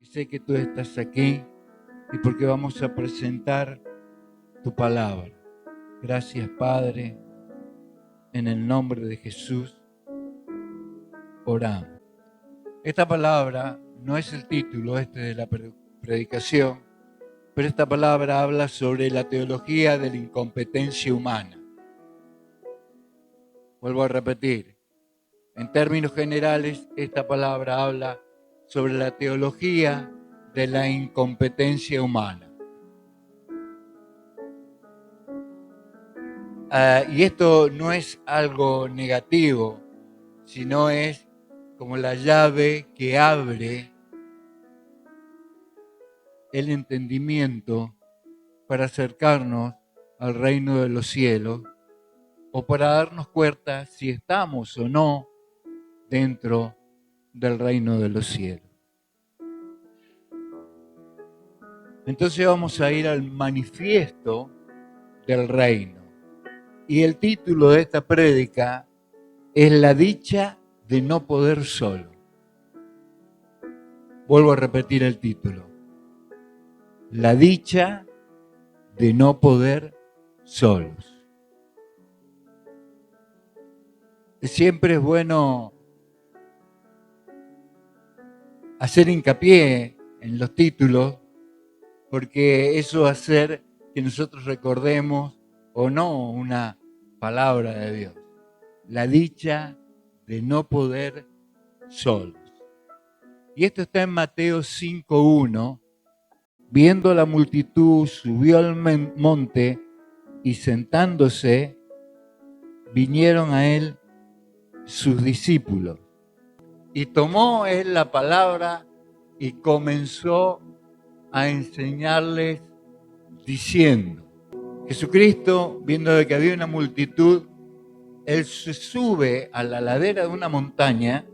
Y sé que tú estás aquí y porque vamos a presentar tu palabra. Gracias, Padre. En el nombre de Jesús, oramos. Esta palabra no es el título de la predicación, pero esta palabra habla sobre la teología de la incompetencia humana. Vuelvo a repetir. En términos generales, esta palabra habla sobre la teología de la incompetencia humana. Y esto no es algo negativo, sino es como la llave que abre el entendimiento para acercarnos al reino de los cielos o para darnos cuenta si estamos o no dentro del reino de los cielos. Entonces vamos a ir al manifiesto del reino. Y el título de esta prédica es La dicha de no poder solo. Vuelvo a repetir el título. La dicha de no poder solos. Siempre es bueno hacer hincapié en los títulos porque eso va a hacer que nosotros recordemos o no una palabra de Dios. La dicha de no poder solos. Y esto está en Mateo 5:1. Viendo la multitud, subió al monte y sentándose, vinieron a él sus discípulos. Y tomó él la palabra y comenzó a enseñarles diciendo. Jesucristo, viendo de que había una multitud, él se sube a la ladera de una montaña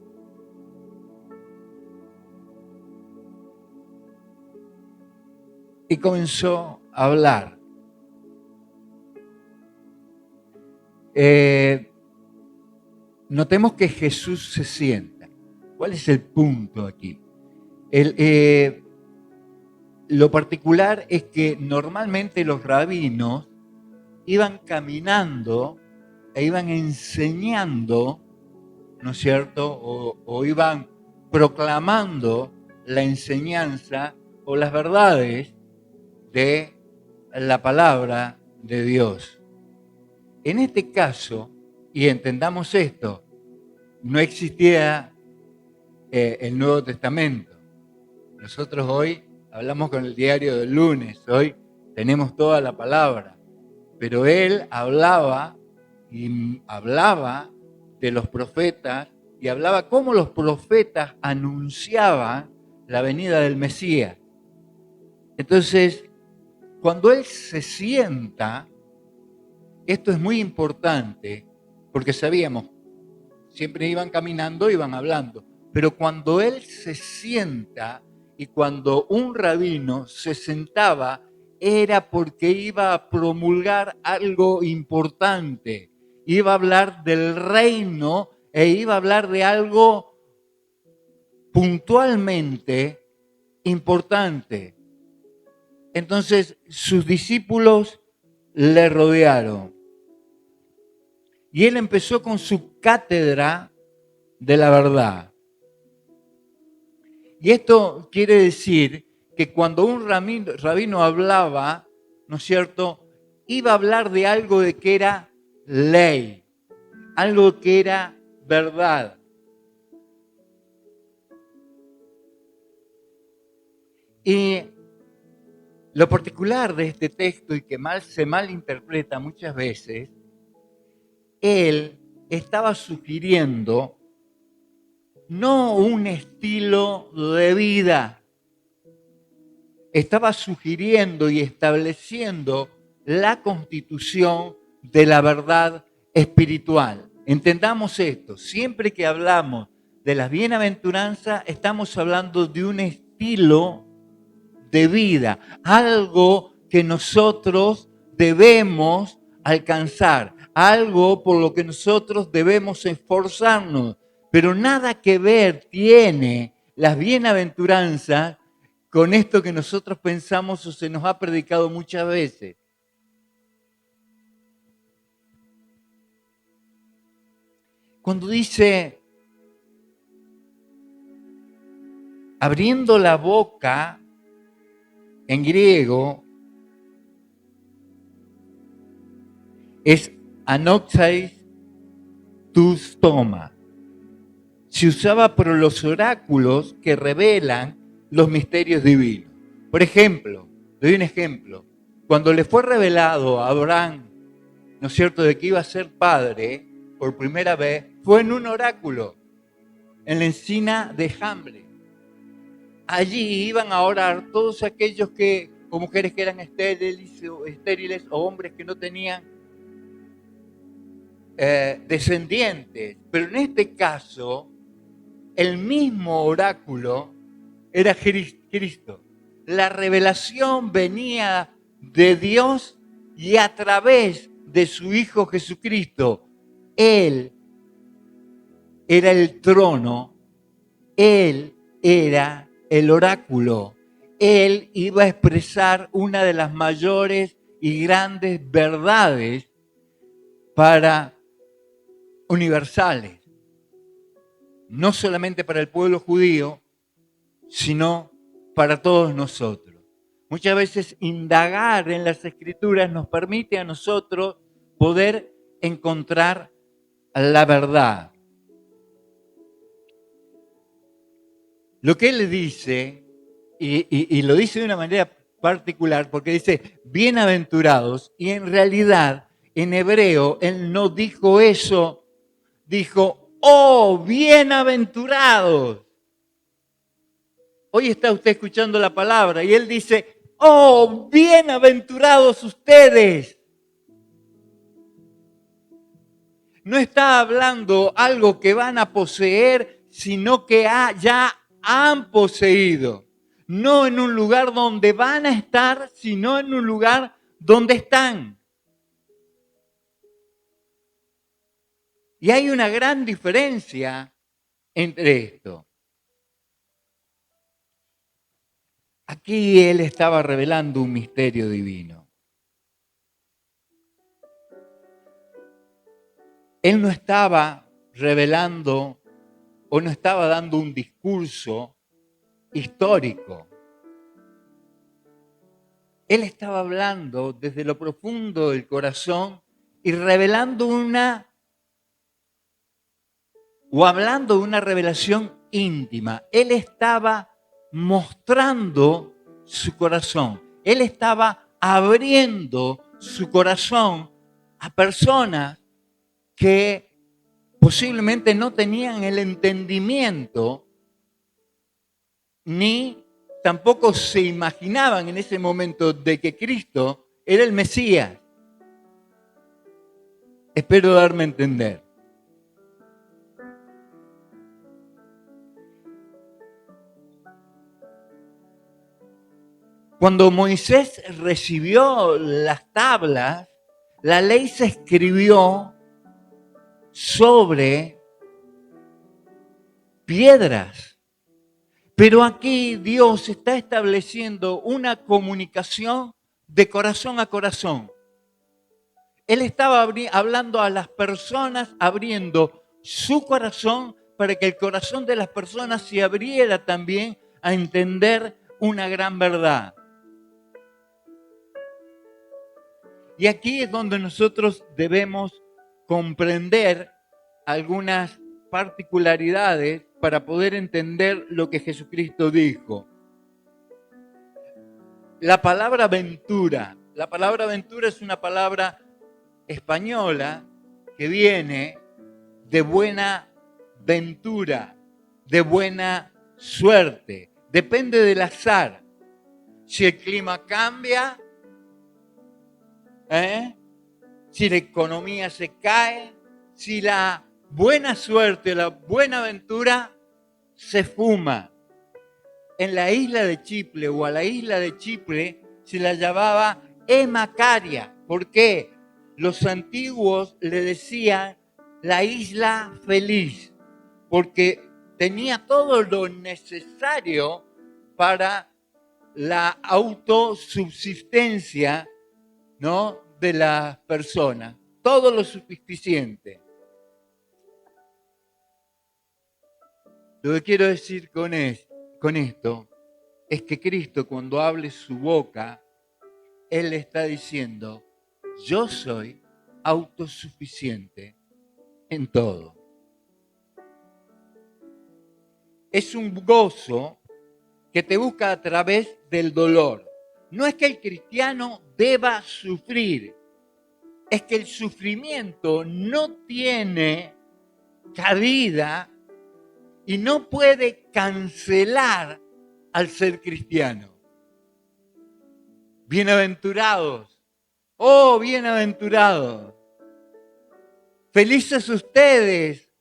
y comenzó a hablar. Notemos que Jesús se sienta. ¿Cuál es el punto aquí? Lo particular es que normalmente los rabinos iban caminando e iban enseñando, ¿no es cierto? O iban proclamando la enseñanza o las verdades de la palabra de Dios. En este caso, y entendamos esto, no existía el Nuevo Testamento. Nosotros hoy hablamos con el diario del lunes, hoy tenemos toda la palabra, pero él hablaba de los profetas y hablaba cómo los profetas anunciaban la venida del Mesías. Entonces, cuando él se sienta, esto es muy importante, porque sabíamos, siempre iban caminando, iban hablando, pero cuando él se sienta y cuando un rabino se sentaba, era porque iba a promulgar algo importante, iba a hablar del reino e iba a hablar de algo puntualmente importante. Entonces sus discípulos le rodearon y él empezó con su cátedra de la verdad. Y esto quiere decir que cuando un rabino hablaba, ¿no es cierto?, iba a hablar de algo de que era ley, algo que era verdad. Y lo particular de este texto y que se malinterpreta muchas veces, él estaba sugiriendo no un estilo de vida, estaba sugiriendo y estableciendo la constitución de la verdad espiritual. Entendamos esto, siempre que hablamos de las bienaventuranzas, estamos hablando de un estilo de vida, algo que nosotros debemos alcanzar, algo por lo que nosotros debemos esforzarnos, pero nada que ver tiene las bienaventuranzas con esto que nosotros pensamos o se nos ha predicado muchas veces. Cuando dice, abriendo la boca, en griego, es anoxais tu stoma. Se usaba por los oráculos que revelan los misterios divinos. Por ejemplo, doy un ejemplo. Cuando le fue revelado a Abraham, ¿no es cierto?, de que iba a ser padre por primera vez, fue en un oráculo, en la encina de Hambre. Allí iban a orar todos aquellos que, o mujeres que eran estériles o hombres que no tenían descendientes. Pero en este caso, el mismo oráculo era Cristo. La revelación venía de Dios y a través de su Hijo Jesucristo. Él era el trono, Él era el oráculo. Él iba a expresar una de las mayores y grandes verdades universales, no solamente para el pueblo judío, sino para todos nosotros. Muchas veces indagar en las Escrituras nos permite a nosotros poder encontrar la verdad. Lo que él dice, y lo dice de una manera particular, porque dice bienaventurados, y en realidad en hebreo él no dijo eso, dijo, oh, bienaventurados. Hoy está usted escuchando la palabra y él dice, oh, bienaventurados ustedes. No está hablando algo que van a poseer, sino que ya han poseído. No en un lugar donde van a estar, sino en un lugar donde están. Y hay una gran diferencia entre esto. Aquí él estaba revelando un misterio divino. Él no estaba revelando o no estaba dando un discurso histórico. Él estaba hablando desde lo profundo del corazón y revelando hablando de una revelación íntima. Él estaba mostrando su corazón. Él estaba abriendo su corazón a personas que posiblemente no tenían el entendimiento ni tampoco se imaginaban en ese momento de que Cristo era el Mesías. Espero darme a entender. Cuando Moisés recibió las tablas, la ley se escribió sobre piedras. Pero aquí Dios está estableciendo una comunicación de corazón a corazón. Él estaba hablando a las personas, abriendo su corazón para que el corazón de las personas se abriera también a entender una gran verdad. Y aquí es donde nosotros debemos comprender algunas particularidades para poder entender lo que Jesucristo dijo. La palabra ventura es una palabra española que viene de buena ventura, de buena suerte. Depende del azar. Si el clima cambia, si la economía se cae, si la buena suerte, la buena aventura se fuma. En la isla de Chipre o a la isla de Chipre se la llamaba Emacaria. ¿Por qué? Los antiguos le decían la isla feliz, porque tenía todo lo necesario para la autosubsistencia, ¿no?, de las personas. Todo lo suficiente. Lo que quiero decir con esto es que Cristo, cuando abre su boca, Él está diciendo: yo soy autosuficiente en todo. Es un gozo que te busca a través del dolor. No es que el cristiano deba sufrir, es que el sufrimiento no tiene cabida y no puede cancelar al ser cristiano. Bienaventurados, oh bienaventurados, felices ustedes,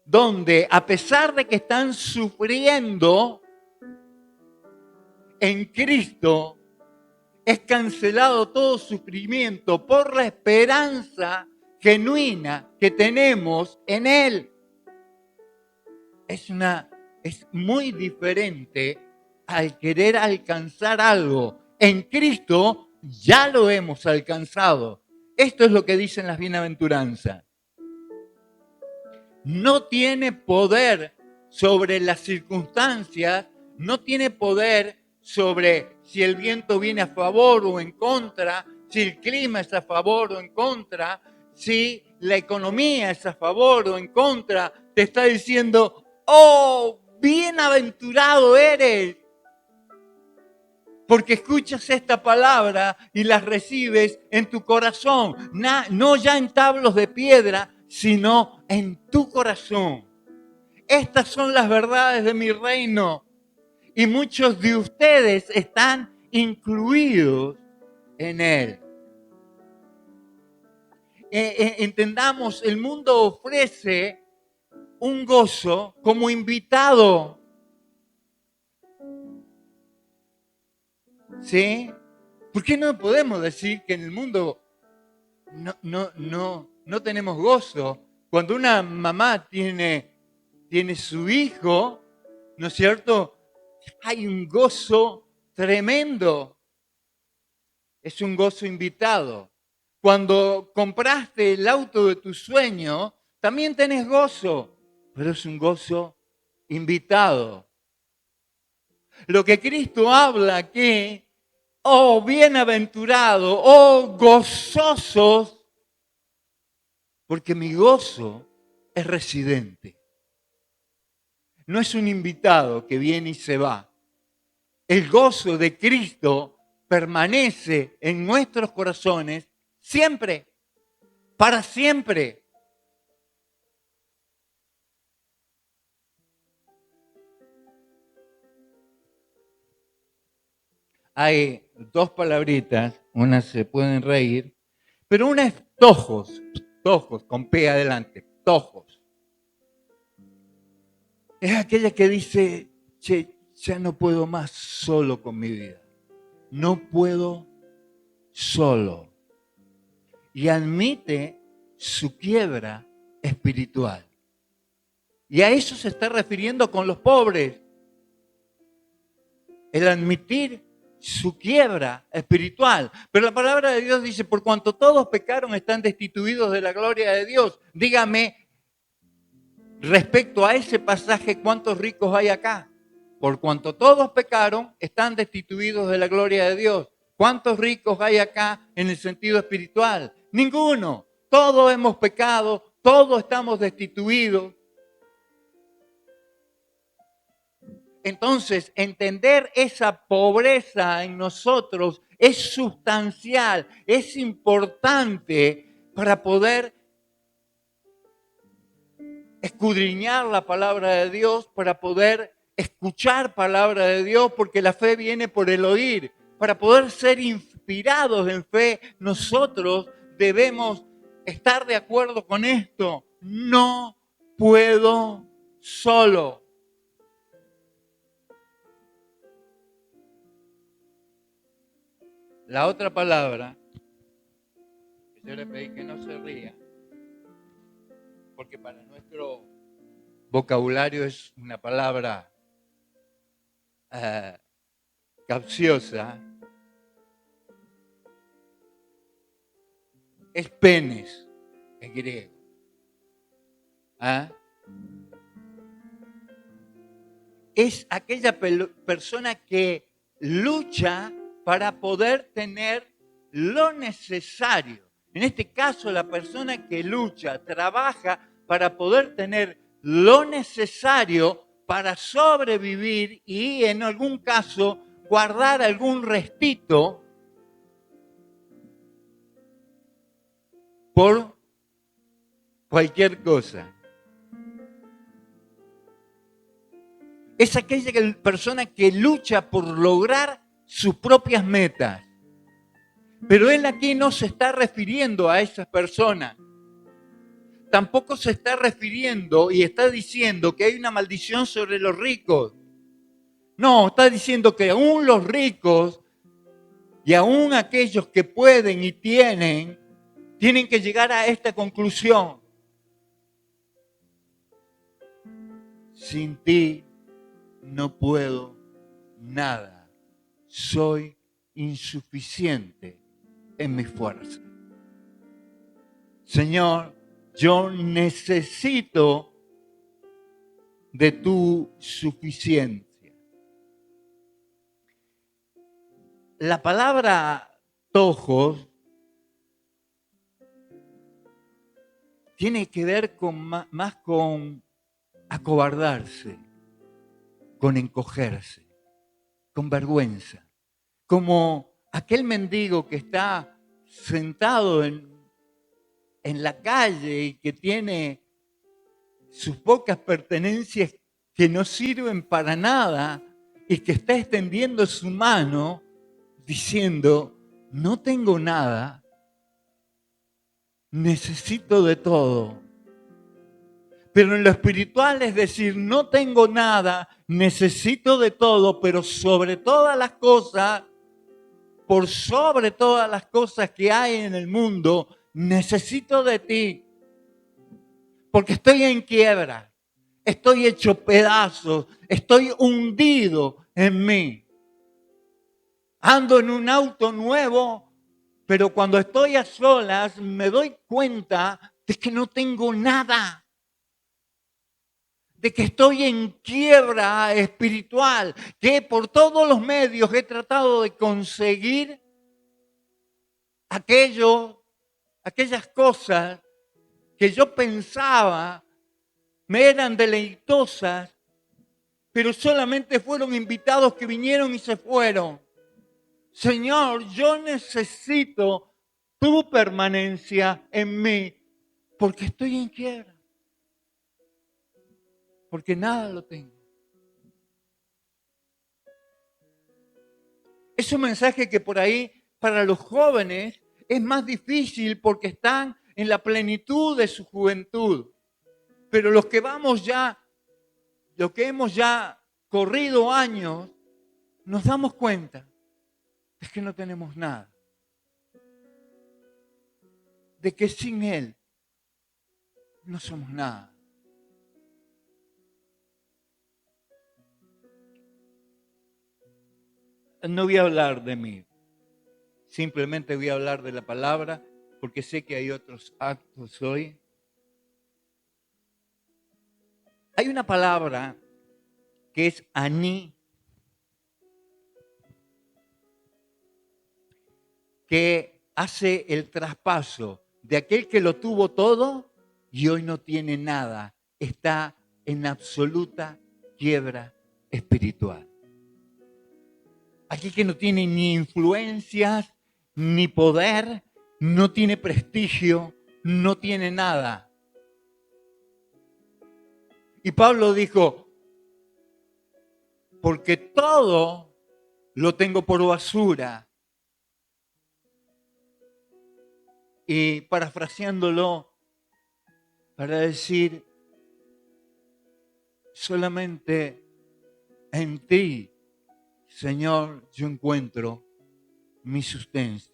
donde a pesar de que están sufriendo, en Cristo es cancelado todo sufrimiento por la esperanza genuina que tenemos en Él. Es muy diferente al querer alcanzar algo. En Cristo ya lo hemos alcanzado. Esto es lo que dicen las bienaventuranzas. No tiene poder sobre las circunstancias, no tiene poder sobre si el viento viene a favor o en contra, si el clima es a favor o en contra, si la economía es a favor o en contra. Te está diciendo: oh, bienaventurado eres, porque escuchas esta palabra y las recibes en tu corazón, no ya en tablos de piedra, sino en tu corazón. Estas son las verdades de mi reino y muchos de ustedes están incluidos en él. Entendamos, el mundo ofrece un gozo como invitado. ¿Sí? ¿Por qué no podemos decir que en el mundo no tenemos gozo? Cuando una mamá tiene su hijo, ¿no es cierto?, hay un gozo tremendo. Es un gozo invitado. Cuando compraste el auto de tu sueño, también tenés gozo, pero es un gozo invitado. Lo que Cristo habla aquí: oh, bienaventurado, oh, gozosos, porque mi gozo es residente. No es un invitado que viene y se va. El gozo de Cristo permanece en nuestros corazones siempre, para siempre. Hay dos palabritas, unas se pueden reír, pero una es tojos, con P adelante, tojos. Es aquella que dice: che, ya no puedo más solo con mi vida. No puedo solo. Y admite su quiebra espiritual. Y a eso se está refiriendo con los pobres. El admitir su quiebra espiritual. Pero la palabra de Dios dice: por cuanto todos pecaron, están destituidos de la gloria de Dios. Dígame, respecto a ese pasaje, ¿cuántos ricos hay acá? Por cuanto todos pecaron, están destituidos de la gloria de Dios. ¿Cuántos ricos hay acá en el sentido espiritual? Ninguno. Todos hemos pecado, todos estamos destituidos. Entonces, entender esa pobreza en nosotros es sustancial, es importante para poder escudriñar la palabra de Dios, para poder escuchar palabra de Dios, porque la fe viene por el oír. Para poder ser inspirados en fe, nosotros debemos estar de acuerdo con esto. No puedo solo. La otra palabra, que yo le pedí que no se ría, porque para nuestro vocabulario es una palabra capciosa es penes en griego. ¿Ah? Es aquella persona que lucha para poder tener lo necesario. En este caso, la persona que lucha, trabaja para poder tener lo necesario para sobrevivir y en algún caso guardar algún restito por cualquier cosa. Es aquella persona que lucha por lograr sus propias metas. Pero él aquí no se está refiriendo a esas personas. Tampoco se está refiriendo y está diciendo que hay una maldición sobre los ricos. No, está diciendo que aún los ricos y aún aquellos que pueden y tienen que llegar a esta conclusión. Sin ti no puedo nada. Soy insuficiente en mi fuerza. Señor, yo necesito de tu suficiencia. La palabra tojos tiene que ver más con acobardarse, con encogerse, con vergüenza. Como aquel mendigo que está sentado en la calle y que tiene sus pocas pertenencias que no sirven para nada y que está extendiendo su mano diciendo, no tengo nada, necesito de todo. Pero en lo espiritual es decir, no tengo nada, necesito de todo, pero sobre todas las cosas, por sobre todas las cosas que hay en el mundo, necesito de ti. Porque estoy en quiebra, estoy hecho pedazos, estoy hundido en mí. Ando en un auto nuevo, pero cuando estoy a solas me doy cuenta de que no tengo nada. De que estoy en quiebra espiritual, que por todos los medios he tratado de conseguir aquellas cosas que yo pensaba me eran deleitosas, pero solamente fueron invitados que vinieron y se fueron. Señor, yo necesito tu permanencia en mí, porque estoy en quiebra. Porque nada lo tengo. Es un mensaje que por ahí para los jóvenes es más difícil porque están en la plenitud de su juventud. Pero los que hemos ya corrido años, nos damos cuenta de que no tenemos nada. De que sin Él no somos nada. No voy a hablar de mí, simplemente voy a hablar de la palabra, porque sé que hay otros actos hoy. Hay una palabra que es aní, que hace el traspaso de aquel que lo tuvo todo y hoy no tiene nada, está en absoluta quiebra espiritual. Aquel que no tiene ni influencias, ni poder, no tiene prestigio, no tiene nada. Y Pablo dijo, porque todo lo tengo por basura. Y parafraseándolo, para decir, solamente en ti, Señor, yo encuentro mi sustento,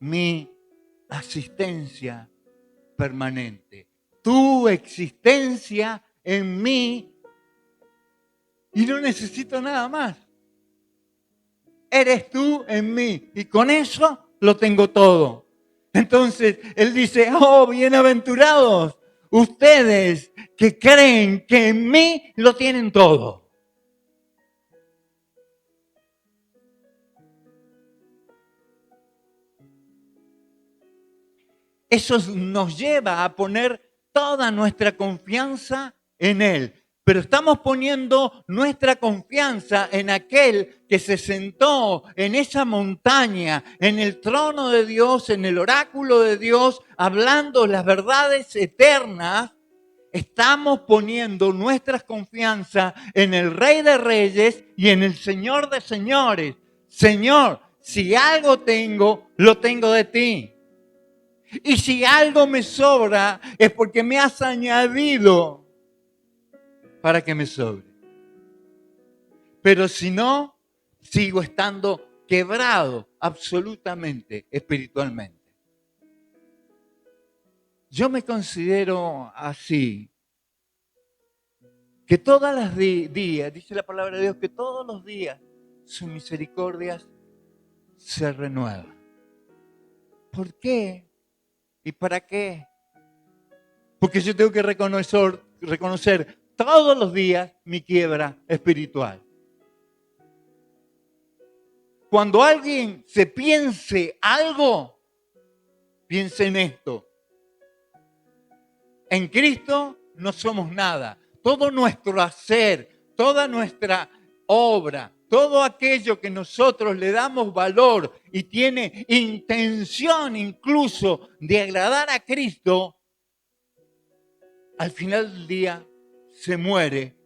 mi asistencia permanente, tu existencia en mí y no necesito nada más. eres tú en mí. Y con eso lo tengo todo. Entonces, Él dice, oh, bienaventurados ustedes que creen que en mí lo tienen todo. Eso nos lleva a poner toda nuestra confianza en Él. Pero estamos poniendo nuestra confianza en aquel que se sentó en esa montaña, en el trono de Dios, en el oráculo de Dios, hablando las verdades eternas. Estamos poniendo nuestra confianza en el Rey de Reyes y en el Señor de Señores. Señor, si algo tengo, lo tengo de ti. Y si algo me sobra, es porque me has añadido para que me sobre. Pero si no, sigo estando quebrado absolutamente espiritualmente. Yo me considero así, que todos los días, dice la palabra de Dios, que todos los días sus misericordias se renuevan. ¿Por qué? ¿Y para qué? Porque yo tengo que reconocer todos los días mi quiebra espiritual. Cuando alguien se piense algo, piense en esto. En Cristo no somos nada. Todo nuestro hacer, toda nuestra obra, todo aquello que nosotros le damos valor y tiene intención incluso de agradar a Cristo, al final del día se muere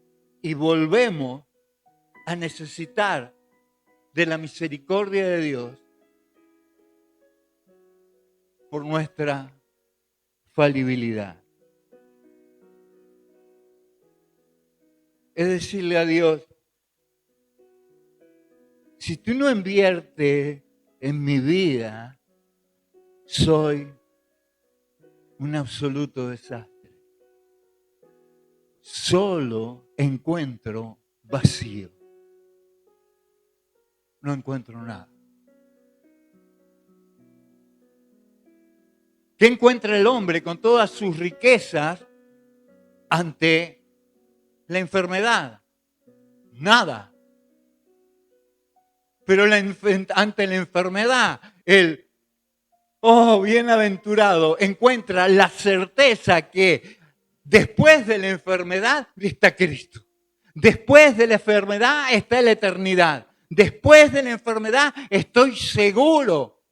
y volvemos a necesitar de la misericordia de Dios por nuestra falibilidad. Es decirle a Dios, si tú no inviertes en mi vida, soy un absoluto desastre. Solo encuentro vacío. No encuentro nada. ¿Qué encuentra el hombre con todas sus riquezas ante la enfermedad? Nada. Pero ante la enfermedad, el bienaventurado encuentra la certeza que después de la enfermedad está Cristo. Después de la enfermedad está la eternidad. Después de la enfermedad estoy seguro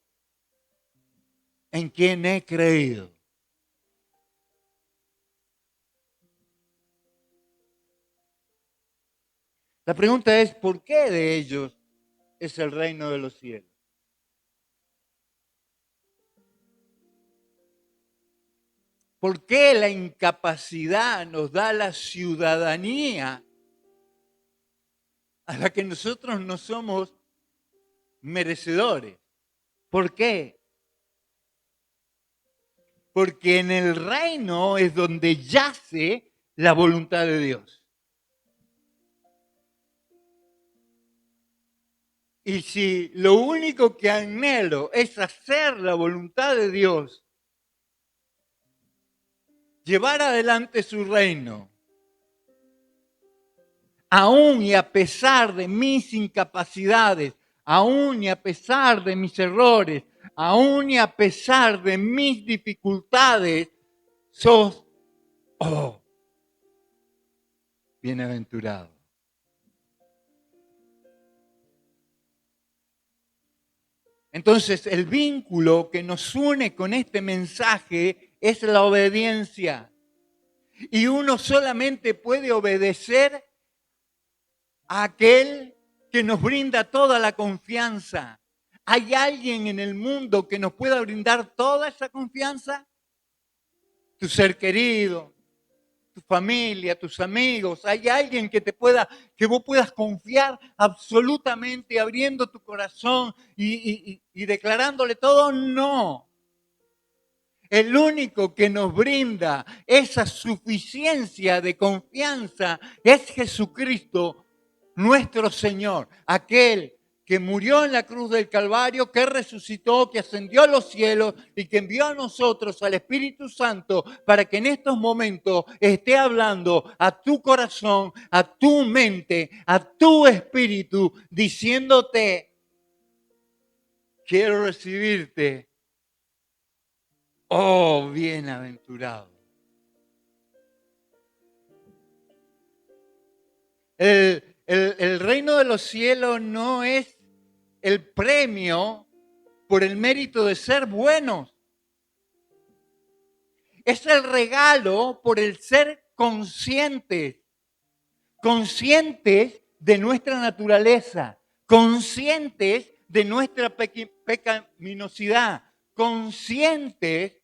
en quien he creído. La pregunta es, ¿por qué de ellos es el reino de los cielos? ¿Por qué la incapacidad nos da la ciudadanía a la que nosotros no somos merecedores? ¿Por qué? Porque en el reino es donde yace la voluntad de Dios. Y si lo único que anhelo es hacer la voluntad de Dios, llevar adelante su reino, aún y a pesar de mis incapacidades, aún y a pesar de mis errores, aún y a pesar de mis dificultades, sos, bienaventurado. Entonces, el vínculo que nos une con este mensaje es la obediencia. Y uno solamente puede obedecer a aquel que nos brinda toda la confianza. ¿Hay alguien en el mundo que nos pueda brindar toda esa confianza? Tu ser querido, tu familia, tus amigos. ¿Hay alguien que vos puedas confiar absolutamente, abriendo tu corazón y declarándole todo? No. El único que nos brinda esa suficiencia de confianza es Jesucristo, nuestro Señor, aquel que murió en la cruz del Calvario, que resucitó, que ascendió a los cielos y que envió a nosotros al Espíritu Santo para que en estos momentos esté hablando a tu corazón, a tu mente, a tu espíritu, diciéndote, quiero recibirte, oh bienaventurado. El reino de los cielos no es el premio por el mérito de ser buenos. Es el regalo por el ser conscientes de nuestra naturaleza, conscientes de nuestra pecaminosidad, conscientes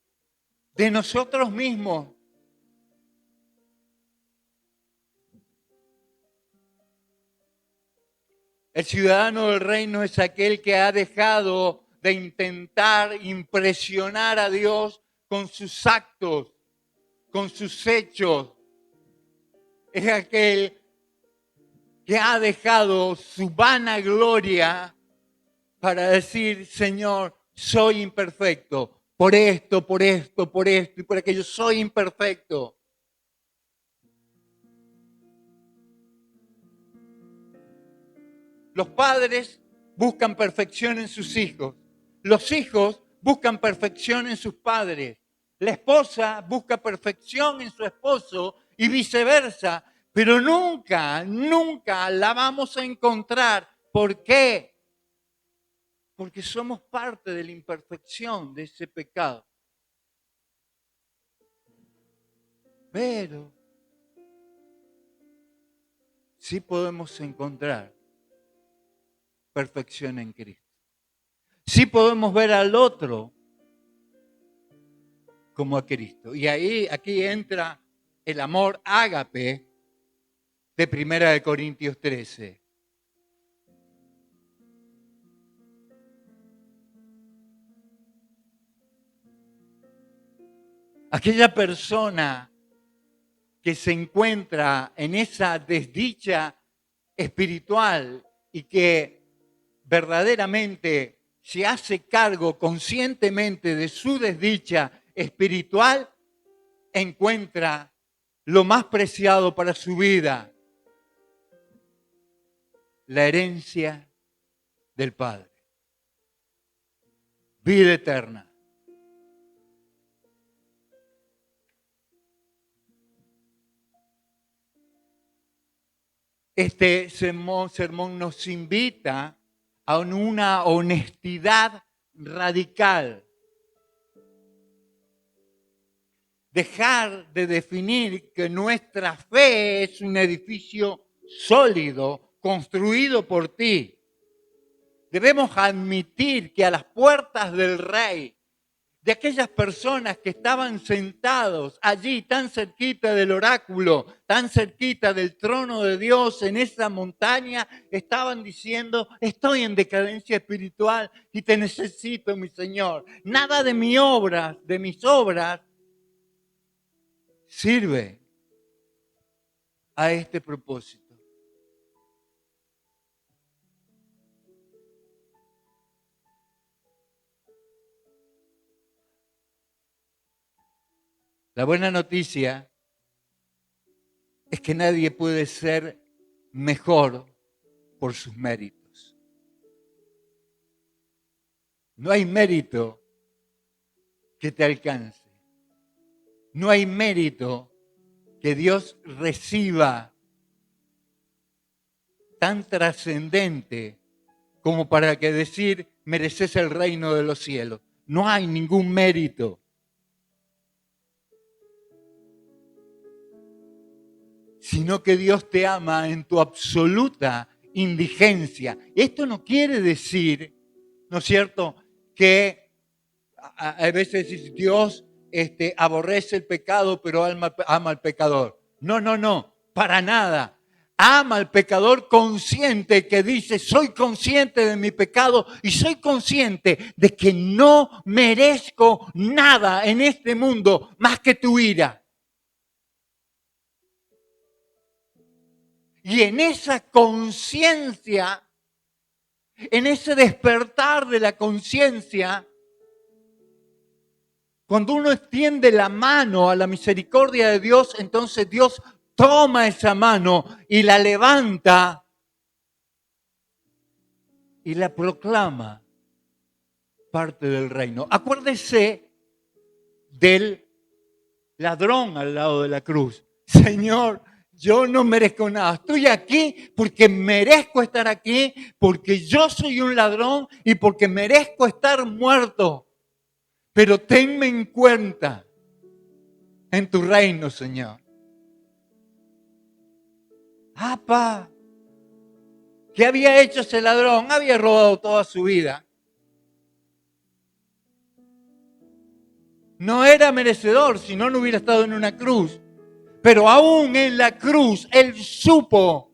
de nosotros mismos. El ciudadano del reino es aquel que ha dejado de intentar impresionar a Dios con sus actos, con sus hechos. Es aquel que ha dejado su vanagloria para decir, Señor, soy imperfecto. Por esto, por esto, por esto y por aquello, soy imperfecto. Los padres buscan perfección en sus hijos. Los hijos buscan perfección en sus padres. La esposa busca perfección en su esposo y viceversa. Pero nunca, nunca la vamos a encontrar. ¿Por qué? Porque somos parte de la imperfección de ese pecado. Pero sí podemos encontrar perfección en Cristo. Sí podemos ver al otro como a Cristo. Y aquí entra el amor ágape de 1 Corintios 13. Aquella persona que se encuentra en esa desdicha espiritual y que verdaderamente se hace cargo conscientemente de su desdicha espiritual, encuentra lo más preciado para su vida, la herencia del Padre, vida eterna. Este sermón nos invita a una honestidad radical. Dejar de definir que nuestra fe es un edificio sólido, construido por ti. Debemos admitir que a las puertas del Rey, de aquellas personas que estaban sentados allí tan cerquita del oráculo, tan cerquita del trono de Dios en esa montaña, estaban diciendo, estoy en decadencia espiritual y te necesito, mi Señor. Nada de mis obras, sirve a este propósito. La buena noticia es que nadie puede ser mejor por sus méritos. No hay mérito que te alcance. No hay mérito que Dios reciba tan trascendente como para que decir mereces el reino de los cielos. No hay ningún mérito. Sino que Dios te ama en tu absoluta indigencia. Esto no quiere decir, ¿no es cierto?, que a veces Dios aborrece el pecado, pero ama al pecador. No, para nada. Ama al pecador consciente que dice, soy consciente de mi pecado y soy consciente de que no merezco nada en este mundo más que tu ira. Y en esa conciencia En ese despertar de la conciencia, cuando uno extiende la mano a la misericordia de Dios, entonces Dios toma esa mano y la levanta y la proclama parte del reino. Acuérdese del ladrón al lado de la cruz. Señor, yo no merezco nada. Estoy aquí porque merezco estar aquí, porque yo soy un ladrón y porque merezco estar muerto. Pero tenme en cuenta en tu reino, Señor. ¡Apa! ¿Qué había hecho ese ladrón? Había robado toda su vida. No era merecedor, si no, no hubiera estado en una cruz. Pero aún en la cruz, Él supo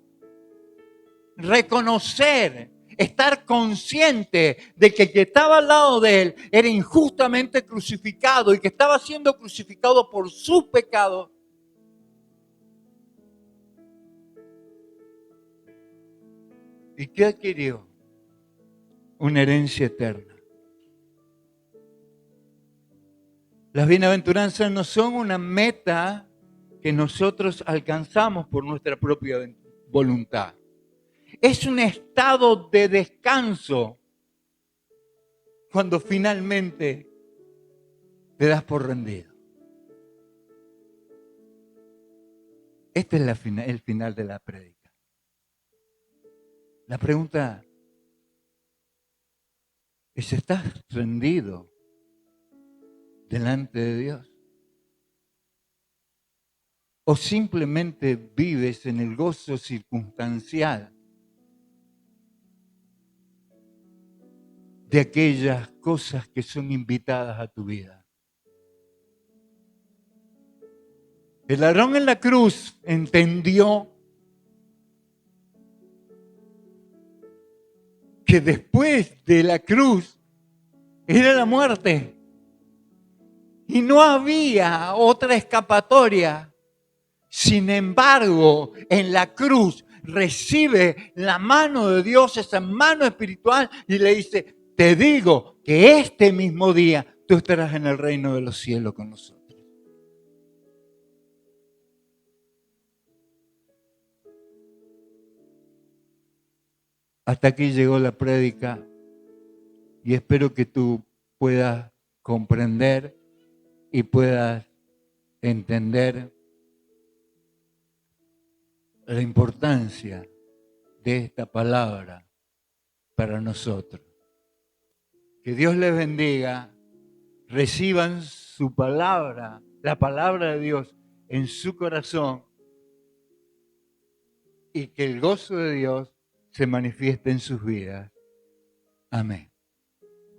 reconocer, estar consciente de que el que estaba al lado de Él era injustamente crucificado y que estaba siendo crucificado por sus pecados. ¿Y qué adquirió? Una herencia eterna. Las bienaventuranzas no son una meta que nosotros alcanzamos por nuestra propia voluntad. Es un estado de descanso cuando finalmente te das por rendido. Este es el final de la prédica. La pregunta es, ¿estás rendido delante de Dios? ¿O simplemente vives en el gozo circunstancial de aquellas cosas que son invitadas a tu vida? El ladrón en la cruz entendió que después de la cruz era la muerte y no había otra escapatoria. Sin embargo, en la cruz recibe la mano de Dios, esa mano espiritual, y le dice, te digo que este mismo día tú estarás en el reino de los cielos con nosotros. Hasta aquí llegó la prédica y espero que tú puedas comprender y puedas entender la importancia de esta palabra para nosotros. Que Dios les bendiga, reciban su palabra, la palabra de Dios en su corazón y que el gozo de Dios se manifieste en sus vidas. Amén.